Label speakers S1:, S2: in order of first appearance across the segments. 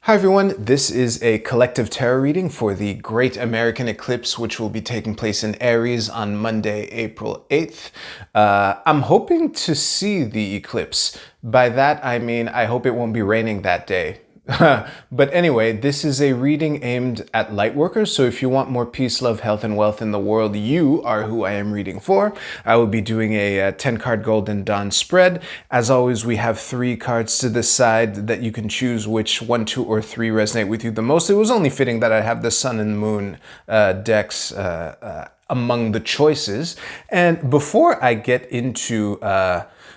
S1: Hi everyone, this is a collective tarot reading for the Great American Eclipse, which will be taking place in Aries on Monday, April 8th. I'm hoping to see the eclipse. By that, I mean I hope it won't be raining that day. But anyway, this is a reading aimed at lightworkers, so if you want more peace, love, health, and wealth in the world, you are who I am reading for. I will be doing a 10-card Golden Dawn spread. As always, we have 3 cards to the side that you can choose which 1, 2, or 3 resonate with you the most. It was only fitting that I have the Sun and Moon decks among the choices. And before I get into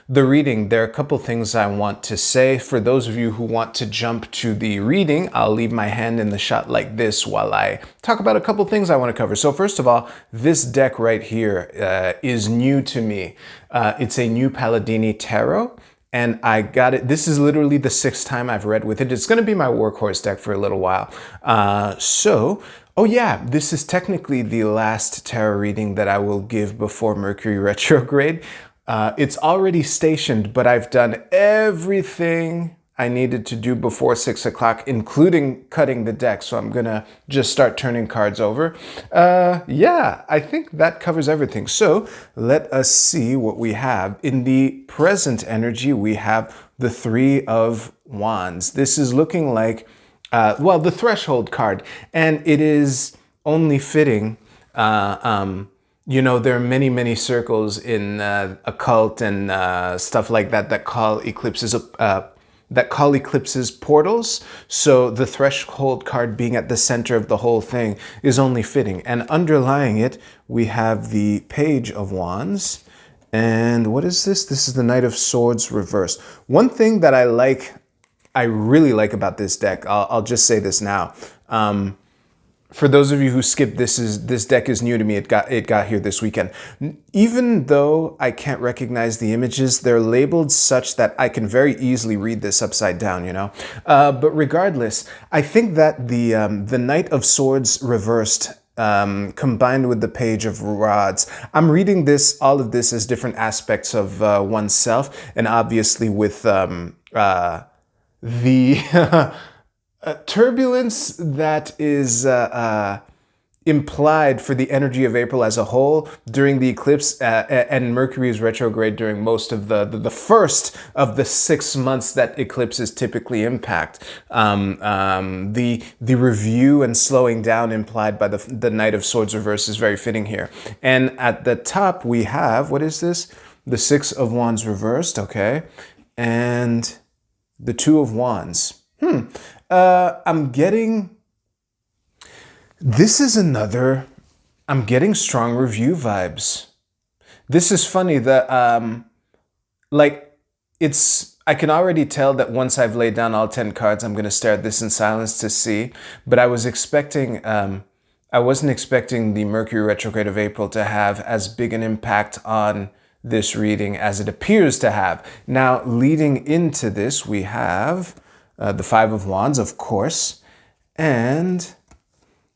S1: the reading, there are a couple things I want to say. For those of you who want to jump to the reading, I'll leave my hand in the shot like this while I talk about a couple things I want to cover. So first of all, this deck right here is new to me. It's a new Palladini Tarot. And I got it. This is literally the 6th time I've read with it. It's going to be my workhorse deck for a little while. Oh yeah, this is technically the last tarot reading that I will give before Mercury retrograde. It's already stationed, but I've done everything I needed to do before 6 o'clock, including cutting the deck. So I'm gonna just start turning cards over. Yeah, I think that covers everything. So let us see what we have. In the present energy, we have the 3 of Wands. This is looking like, well, the Threshold card, and it is only fitting. You know, there are many, many circles in occult and stuff like that that call eclipses portals. So the Threshold card being at the center of the whole thing is only fitting. And underlying it, we have the Page of Wands. And what is this? This is the Knight of Swords reversed. One thing that I really like about this deck, I'll just say this now. For those of you who skipped, this deck is new to me. It got here this weekend. Even though I can't recognize the images, they're labeled such that I can very easily read this upside down, you know? But regardless, I think that the Knight of Swords reversed combined with the Page of Rods. I'm reading all of this as different aspects of oneself, and obviously with the turbulence that is implied for the energy of April as a whole during the eclipse, and Mercury is retrograde during most of the first of the 6 months that eclipses typically impact. The review and slowing down implied by the Knight of Swords reverse is very fitting here. And at the top we have, what is this? The 6 of Wands reversed, okay, and the 2 of Wands. I'm getting strong review vibes. This is funny that, I can already tell that once I've laid down all 10 cards, I'm going to stare at this in silence to see, but I wasn't expecting the Mercury retrograde of April to have as big an impact on this reading as it appears to have. Now, leading into this, we have the 5 of Wands, of course, and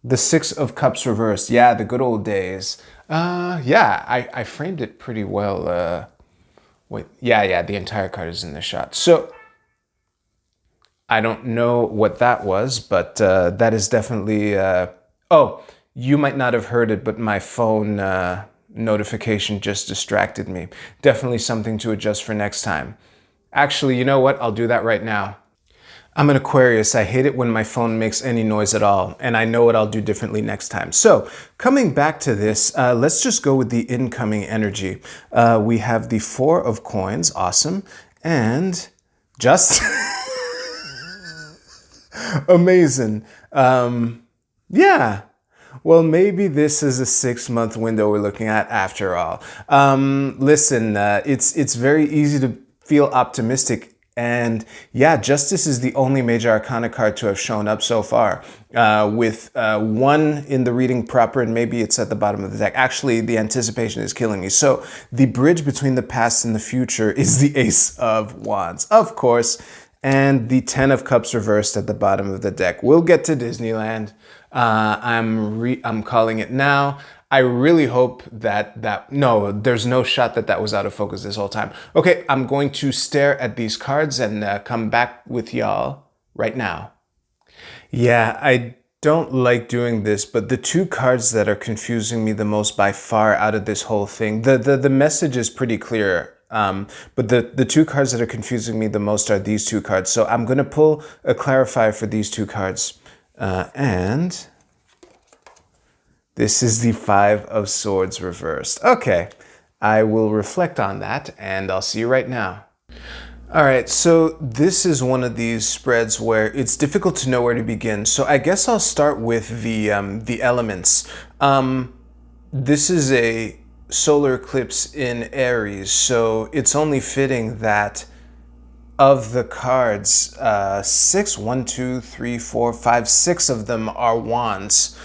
S1: the 6 of Cups reversed. Yeah, the good old days. Yeah, I framed it pretty well. Wait, yeah, the entire card is in the shot. So I don't know what that was, but that is definitely... oh, you might not have heard it, but my phone notification just distracted me. Definitely something to adjust for next time. Actually, you know what? I'll do that right now. I'm an Aquarius. I hate it when my phone makes any noise at all, and I know what I'll do differently next time. So, coming back to this, let's just go with the incoming energy. We have the 4 of Coins, awesome, and just amazing. Yeah. Well, maybe this is a 6-month window we're looking at after all. Listen, it's very easy to feel optimistic. And yeah, Justice is the only major arcana card to have shown up so far, with 1 in the reading proper, and maybe it's at the bottom of the deck. Actually, the anticipation is killing me. So the bridge between the past and the future is the Ace of Wands, of course, and the 10 of Cups reversed at the bottom of the deck. We'll get to Disneyland. I'm calling it now. I really hope no, there's no shot that was out of focus this whole time. Okay, I'm going to stare at these cards and come back with y'all right now. Yeah, I don't like doing this, but the two cards that are confusing me the most by far out of this whole thing, the message is pretty clear. But the two cards that are confusing me the most are these two cards. So I'm going to pull a clarifier for these two cards. And this is the Five of Swords reversed. Okay, I will reflect on that and I'll see you right now. All right, so this is one of these spreads where it's difficult to know where to begin. So I guess I'll start with the elements. This is a solar eclipse in Aries, so it's only fitting that of the cards, six, one, two, three, four, five, six of them are wands.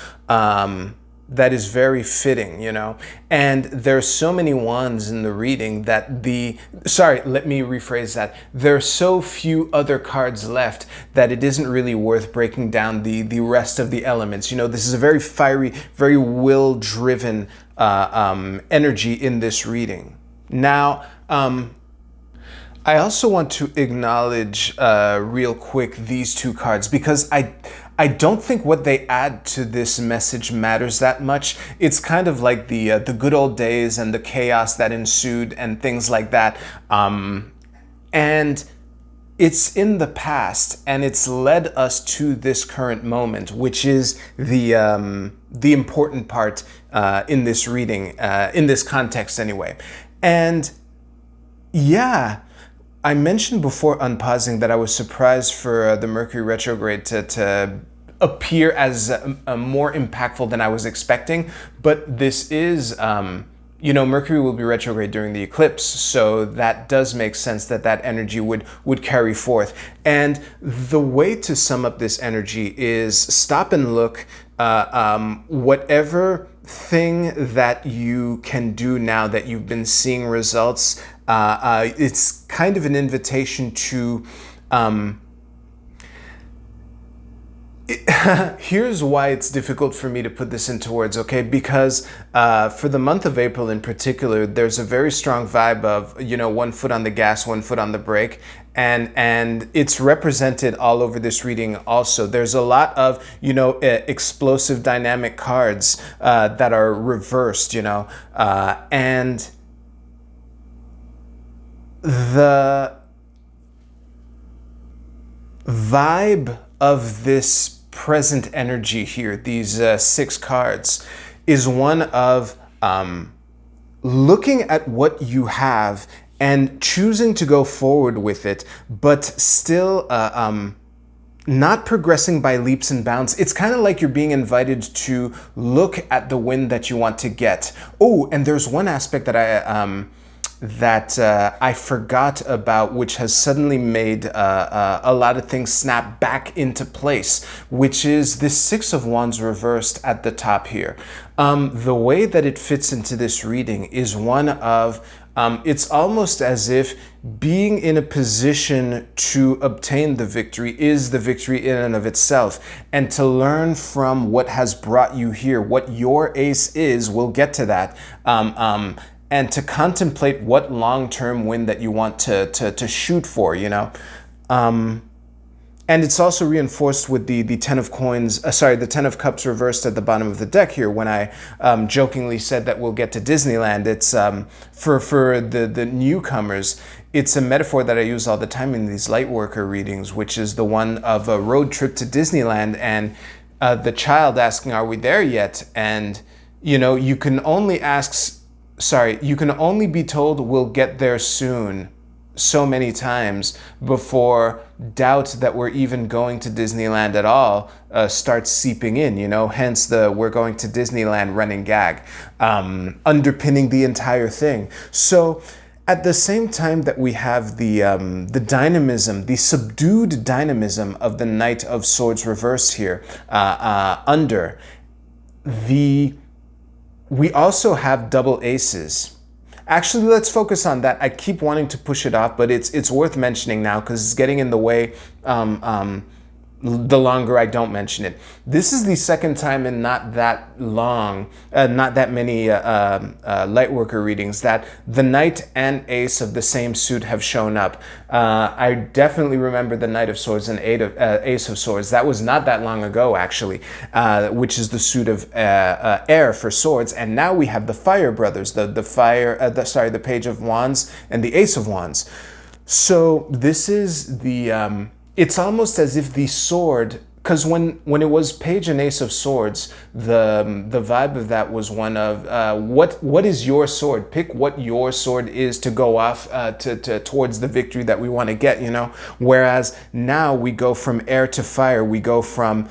S1: That is very fitting, you know. And there's so many wands in the reading that sorry, let me rephrase that. There's so few other cards left that it isn't really worth breaking down the rest of the elements. You know, this is a very fiery, very will-driven energy in this reading. Now, I also want to acknowledge real quick these two cards because I don't think what they add to this message matters that much. It's kind of like the good old days and the chaos that ensued and things like that. And it's in the past and it's led us to this current moment, which is the important part in this reading, in this context anyway. And yeah, I mentioned before unpausing that I was surprised for the Mercury retrograde to appear as more impactful than I was expecting, but this is, you know, Mercury will be retrograde during the eclipse, so that does make sense that that energy would carry forth. And the way to sum up this energy is stop and look, whatever thing that you can do now that you've been seeing results, it's kind of an invitation to here's why it's difficult for me to put this into words, okay? Because for the month of April in particular, there's a very strong vibe of, you know, one foot on the gas, one foot on the brake. And it's represented all over this reading also. There's a lot of, you know, explosive dynamic cards that are reversed, you know, and the vibe of this present energy here, these six cards, is one of looking at what you have and choosing to go forward with it, but still not progressing by leaps and bounds. It's kind of like you're being invited to look at the win that you want to get. Oh, and there's one aspect that I forgot about, which has suddenly made a lot of things snap back into place, which is this Six of Wands reversed at the top here. The way that it fits into this reading is one of, it's almost as if being in a position to obtain the victory is the victory in and of itself. And to learn from what has brought you here, what your ace is, we'll get to that. And to contemplate what long-term win that you want to shoot for, you know. And it's also reinforced with the Ten of Coins, the Ten of Cups reversed at the bottom of the deck here when I jokingly said that we'll get to Disneyland. It's for the newcomers, it's a metaphor that I use all the time in these lightworker readings, which is the one of a road trip to Disneyland and the child asking, are we there yet? And, you know, you can only be told we'll get there soon so many times before doubt that we're even going to Disneyland at all starts seeping in, you know, hence the we're going to Disneyland running gag, underpinning the entire thing. So at the same time that we have the dynamism, the subdued dynamism of the Knight of Swords reversed here we also have double aces. Actually, let's focus on that. I keep wanting to push it off, but it's worth mentioning now because it's getting in the way the longer I don't mention it. This is the second time in not that long, not that many Lightworker readings that the Knight and Ace of the same suit have shown up. I definitely remember the Knight of Swords and Ace of Swords. That was not that long ago, actually, which is the suit of air for swords. And now we have the Fire Brothers, the Page of Wands and the Ace of Wands. So this is the... it's almost as if the sword, because when it was Page and Ace of Swords, the vibe of that was one of what is your sword? Pick what your sword is to go off towards the victory that we want to get, you know. Whereas now we go from air to fire. We go from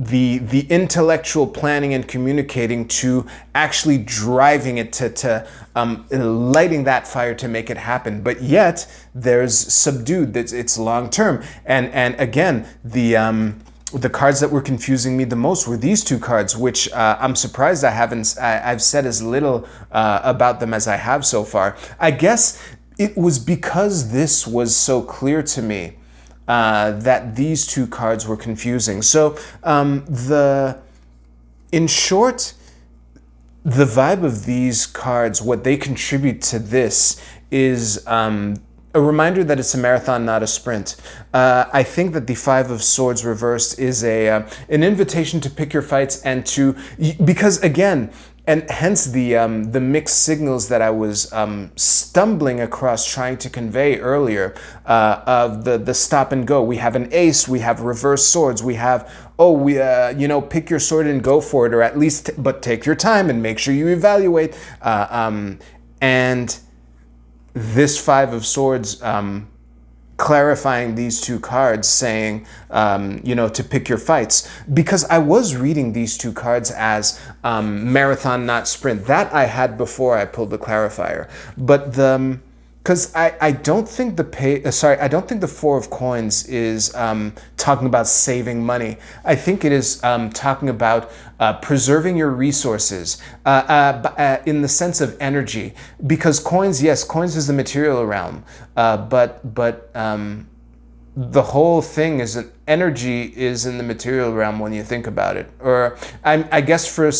S1: the intellectual planning and communicating to actually driving it to lighting that fire to make it happen. But yet there's subdued, it's long term. And again, the cards that were confusing me the most were these two cards, which I'm surprised I've said as little about them as I have so far. I guess it was because this was so clear to me that these two cards were confusing. So in short, the vibe of these cards, what they contribute to this is a reminder that it's a marathon, not a sprint. I think that the Five of Swords reversed is an invitation to pick your fights and to, because again, and hence the mixed signals that I was stumbling across trying to convey earlier of the stop and go. We have an ace, we have reverse swords, we have, pick your sword and go for it, or at least, but take your time and make sure you evaluate. And this Five of Swords clarifying these two cards, saying, to pick your fights. Because I was reading these two cards as marathon, not sprint. That I had before I pulled the clarifier. But because I don't think I don't think the Four of Coins is talking about saving money. I think it is talking about preserving your resources in the sense of energy. Because coins, yes, coins is the material realm, but the whole thing is energy is in the material realm when you think about it. Or I guess for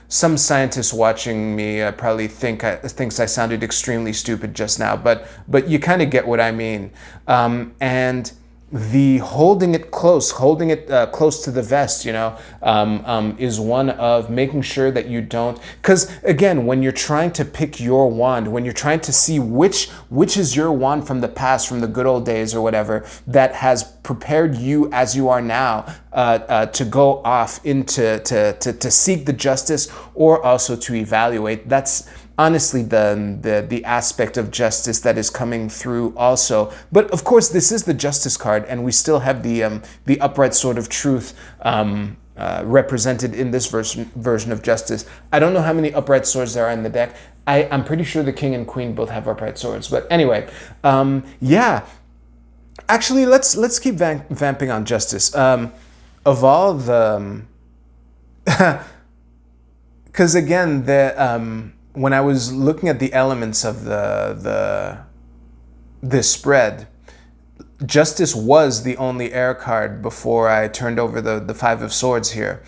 S1: some scientists watching me probably thinks I sounded extremely stupid just now, but you kind of get what I mean. And the holding it close to the vest, is one of making sure that you don't, because again, when you're trying to pick your wand, when you're trying to see which is your wand from the past, from the good old days or whatever, that has prepared you as you are now to go off into to seek the justice, or also to evaluate. That's honestly the aspect of justice that is coming through also. But of course, this is the Justice card, and we still have the upright sword of truth represented in this version of justice. I don't know how many upright swords there are in the deck. I'm pretty sure the king and queen both have upright swords. But anyway, yeah. Actually, let's keep vamping on justice. Of all the, because again, when I was looking at the elements of this spread, Justice was the only air card before I turned over the Five of Swords here.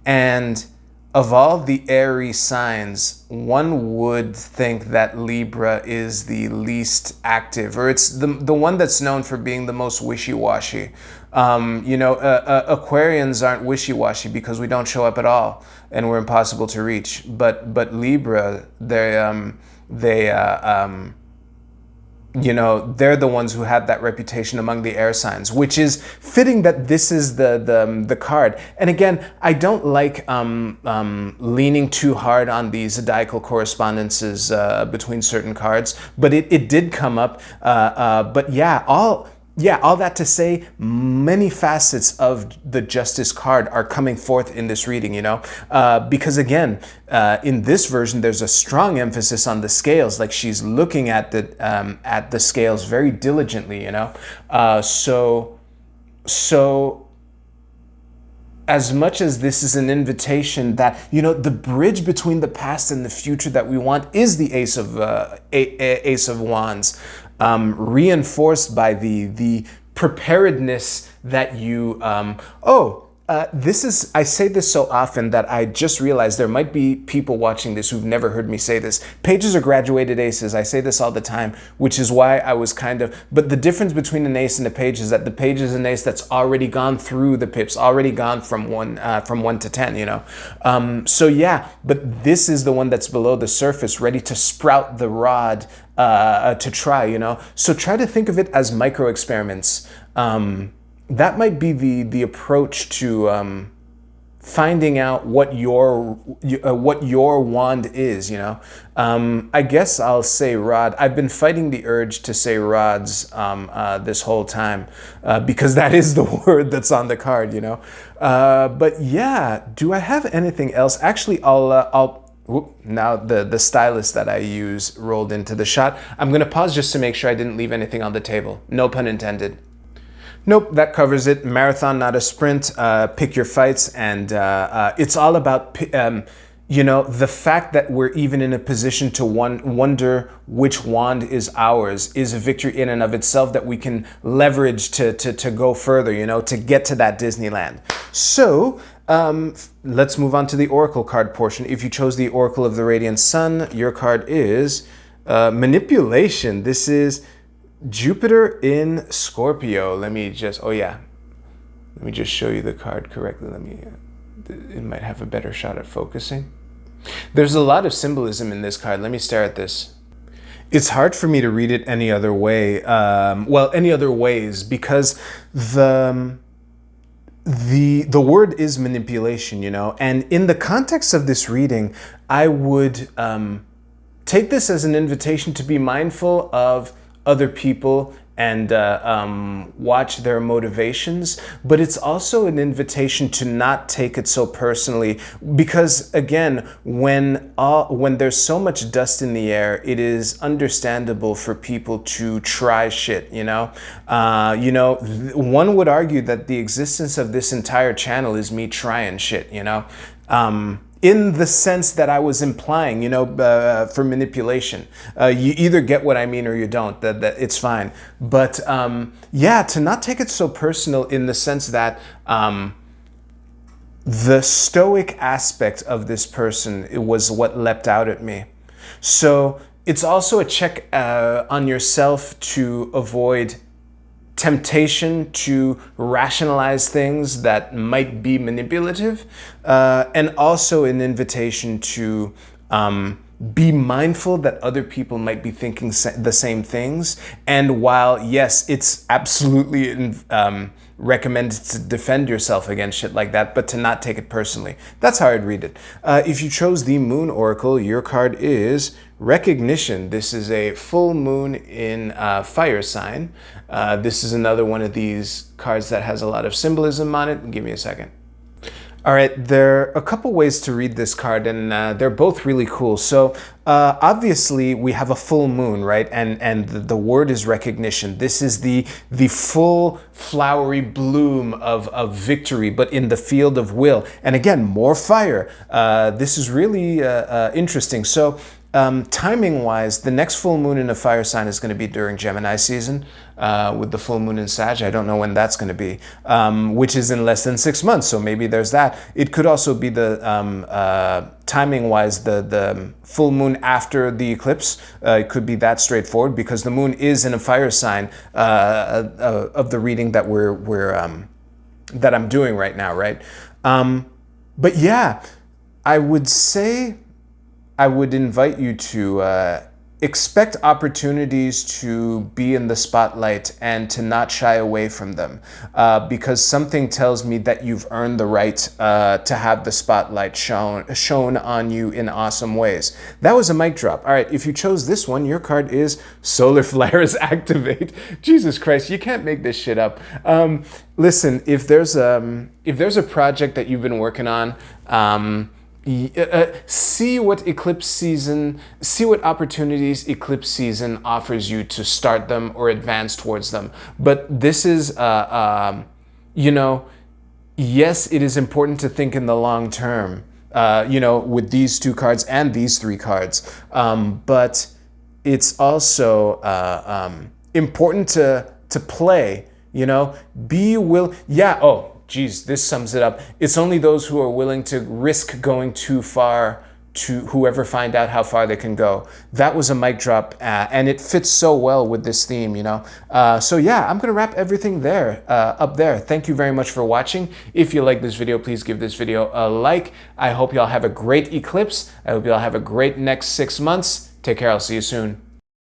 S1: And of all the airy signs, one would think that Libra is the least active, or it's the one that's known for being the most wishy-washy. Aquarians aren't wishy-washy because we don't show up at all and we're impossible to reach. But Libra, they're the ones who have that reputation among the air signs, which is fitting that this is the card. And again, I don't like leaning too hard on these zodiacal correspondences between certain cards, but it did come up. But yeah, all that to say, many facets of the Justice card are coming forth in this reading, because again, in this version, there's a strong emphasis on the scales, like she's looking at the scales very diligently, So as much as this is an invitation that, the bridge between the past and the future that we want is the Ace of Wands, reinforced by the preparedness that you, I say this so often that I just realized there might be people watching this who've never heard me say this. Pages are graduated aces. I say this all the time, which is why I was but the difference between an ace and a page is that the page is an ace that's already gone through the pips, already gone from 1 to 10, you know? So yeah, but this is the one that's below the surface, ready to sprout the rod to try, you know? So try to think of it as micro experiments. That might be the approach to finding out what your wand is, you know. I guess I'll say rod. I've been fighting the urge to say rods this whole time because that is the word that's on the card, you know. But yeah, do I have anything else? Actually, now the stylus that I use rolled into the shot. I'm gonna pause just to make sure I didn't leave anything on the table. No pun intended. Nope, that covers it. Marathon, not a sprint. Pick your fights, and it's all about, you know, the fact that we're even in a position to wonder which wand is ours is a victory in and of itself that we can leverage to go further, you know, to get to that Disneyland. So let's move on to the Oracle card portion. If you chose the Oracle of the Radiant Sun, your card is Manipulation. This is Jupiter in Scorpio. Let me just show you the card correctly. It might have a better shot at focusing. There's a lot of symbolism in this card. Let me stare at this. It's hard for me to read it any other way. Any other ways, because the word is manipulation, you know, and in the context of this reading, I would take this as an invitation to be mindful of other people and watch their motivations, but it's also an invitation to not take it so personally, because again, when there's so much dust in the air, it is understandable for people to try shit, you know. One would argue that the existence of this entire channel is me trying shit, you know. In the sense that I was implying, you know, for manipulation. You either get what I mean or you don't, that it's fine. But yeah, to not take it so personal in the sense that the stoic aspect of this person, it was what leapt out at me. So it's also a check on yourself to avoid temptation to rationalize things that might be manipulative, and also an invitation to be mindful that other people might be thinking the same things. And while, yes, it's absolutely recommended to defend yourself against shit like that, but to not take it personally. That's how I'd read it. If you chose the Moon Oracle, your card is Recognition. This is a full moon in fire sign. This is another one of these cards that has a lot of symbolism on it. Give me a second. All right, there are a couple ways to read this card, and they're both really cool. So obviously we have a full moon, right? And the word is recognition. This is the full flowery bloom of victory, but in the field of will. And again, more fire. This is really interesting. So timing wise, the next full moon in a fire sign is going to be during Gemini season, with the full moon in Sag. I don't know when that's going to be, which is in less than 6 months. So maybe there's that. It could also be the timing wise, the full moon after the eclipse. It could be that straightforward because the moon is in a fire sign of the reading that that I'm doing right now, right? But yeah, I would say I would invite you to expect opportunities to be in the spotlight and to not shy away from them, because something tells me that you've earned the right to have the spotlight shown on you in awesome ways. That was a mic drop. All right, if you chose this one, your card is Solar Flares Activate. Jesus Christ, you can't make this shit up. Listen, if there's a project that you've been working on, see what opportunities eclipse season offers you to start them or advance towards them. But this is, you know, yes, it is important to think in the long term, you know, with these two cards and these three cards. But it's also important to play You know, yeah, oh, geez, this sums it up. It's only those who are willing to risk going too far to whoever find out how far they can go. That was a mic drop, and it fits so well with this theme, you know. So yeah, I'm gonna wrap everything there, up there. Thank you very much for watching. If you like this video, please give this video a like. I hope y'all have a great eclipse. I hope y'all have a great next 6 months. Take care, I'll see you soon.